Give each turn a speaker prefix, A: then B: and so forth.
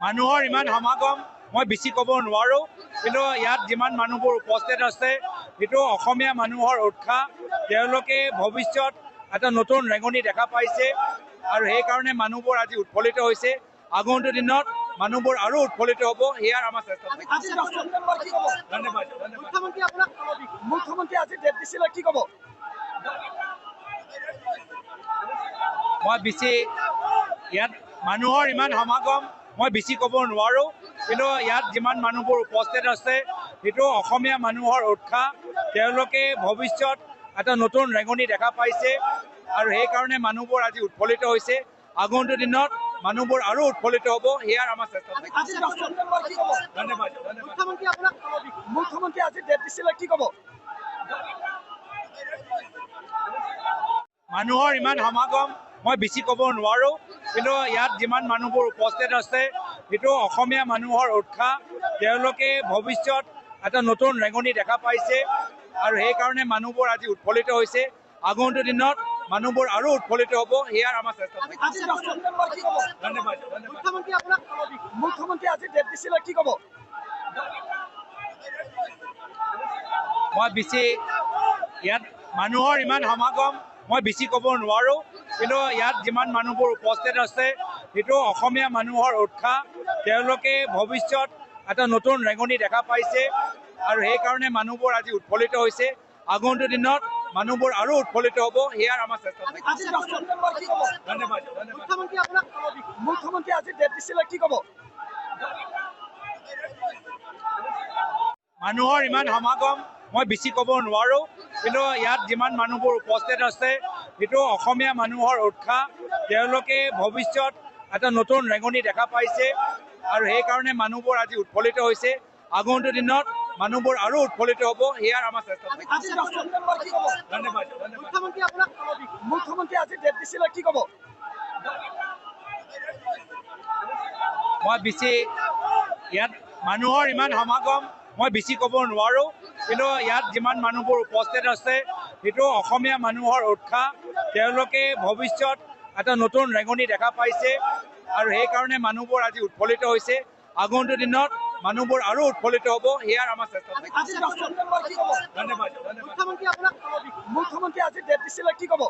A: মানুহৰ ইমান সমাগম মই বেছি ক'ব নোৱাৰো, কিন্তু ইয়াত যিমান মানুহবোৰ উপস্থিত আছে সেইটো অসমীয়া মানুহৰ উৎসাহ। তেওঁলোকে ভৱিষ্যত এটা নতুন ৰেঙনি দেখা পাইছে আৰু সেইকাৰণে মানুহবোৰ আজি উৎফুল্লিত হৈছে। আগন্তুক দিনত মানুহবোৰ আৰু উৎফুল্লিত হ'ব, সেয়াৰ আমাৰ চেষ্টা। ধন্যবাদ।
B: মুখ্যমন্ত্ৰী আজি ডেট দিছিলে, কি ক'ব?
A: মই বেছি ইয়াত মানুহৰ ইমান সমাগম মই বেছি ক'ব নোৱাৰো, কিন্তু ইয়াত যিমান মানুহবোৰ উপস্থিত আছে সেইটো অসমীয়া মানুহৰ উৎসাহ। তেওঁলোকে ভৱিষ্যত এটা নতুন ৰেঙনি দেখা পাইছে আৰু সেইকাৰণে মানুহবোৰ আজি উৎফুল্লিত হৈছে। আগন্তুক দিনত মানুহবোৰ আৰু উৎফুল্লিত হ'ব, সেয়াৰ আমাৰ চেষ্টা। ধন্যবাদ।
B: মুখ্যমন্ত্ৰী আজি ডেট দিছিলে, কি ক'ব?
A: মানুহৰ ইমান সমাগম মই বেছি ক'ব নোৱাৰো, কিন্তু ইয়াত যিমান মানুহবোৰ উপস্থিত আছে সেইটো অসমীয়া মানুহৰ উৎসাহ। তেওঁলোকে ভৱিষ্যত এটা নতুন ৰেঙনি দেখা পাইছে আৰু সেইকাৰণে মানুহবোৰ আজি উৎফুল্লিত হৈছে। আগন্তুক দিনত মানুহবোৰ আৰু উৎফুল্লিত হ'ব, সেয়াৰ আমাৰ চেষ্টা। ধন্যবাদ।
B: মুখ্যমন্ত্ৰী আজি ডেট দিছিলে, কি ক'ব?
A: মই বেছি ইয়াত মানুহৰ ইমান সমাগম মই বেছি ক'ব নোৱাৰো, কিন্তু ইয়াত যিমান মানুহবোৰ উপস্থিত আছে সেইটো অসমীয়া মানুহৰ উৎসাহ। তেওঁলোকে ভৱিষ্যত এটা নতুন ৰেঙনি দেখা পাইছে আৰু সেইকাৰণে মানুহবোৰ আজি উৎফুল্লিত হৈছে। আগন্তুক দিনত মানুহবোৰ আৰু উৎফুল্লিত হ'ব, সেয়াৰ আমাৰ চেষ্টা। ধন্যবাদ।
B: মুখ্যমন্ত্ৰী আজি ডেট দিছিলে, কি ক'ব?
A: মানুহৰ ইমান সমাগম মই বেছি ক'ব নোৱাৰো, কিন্তু ইয়াত যিমান মানুহবোৰ উপস্থিত আছে সেইটো অসমীয়া মানুহৰ উৎসাহ। তেওঁলোকে ভৱিষ্যত এটা নতুন ৰেঙনি দেখা পাইছে আৰু সেইকাৰণে মানুহবোৰ আজি উৎফুল্লিত হৈছে। আগন্তুক দিনত মানুহবোৰ আৰু উৎফুল্লিত হ'ব, সেয়াৰ আমাৰ চেষ্টা। ধন্যবাদ।
B: মুখ্যমন্ত্ৰী আজি ডেট দিছিলে, কি ক'ব?
A: মই বেছি ইয়াত মানুহৰ ইমান সমাগম মই বেছি ক'ব নোৱাৰো, কিন্তু ইয়াত যিমান মানুহবোৰ উপস্থিত আছে সেইটো অসমীয়া মানুহৰ উৎসাহ। তেওঁলোকে ভৱিষ্যত এটা নতুন ৰেঙনি দেখা পাইছে আৰু সেইকাৰণে মানুহবোৰ আজি উৎফুল্লিত হৈছে। আগন্তুক দিনত মানুহবোৰ আৰু উৎফুল্লিত হ'ব, সেয়াৰ আমাৰ চেষ্টা। ধন্যবাদ।
B: মুখ্যমন্ত্ৰী আজি ডেট দিছিলে, কি ক'ব?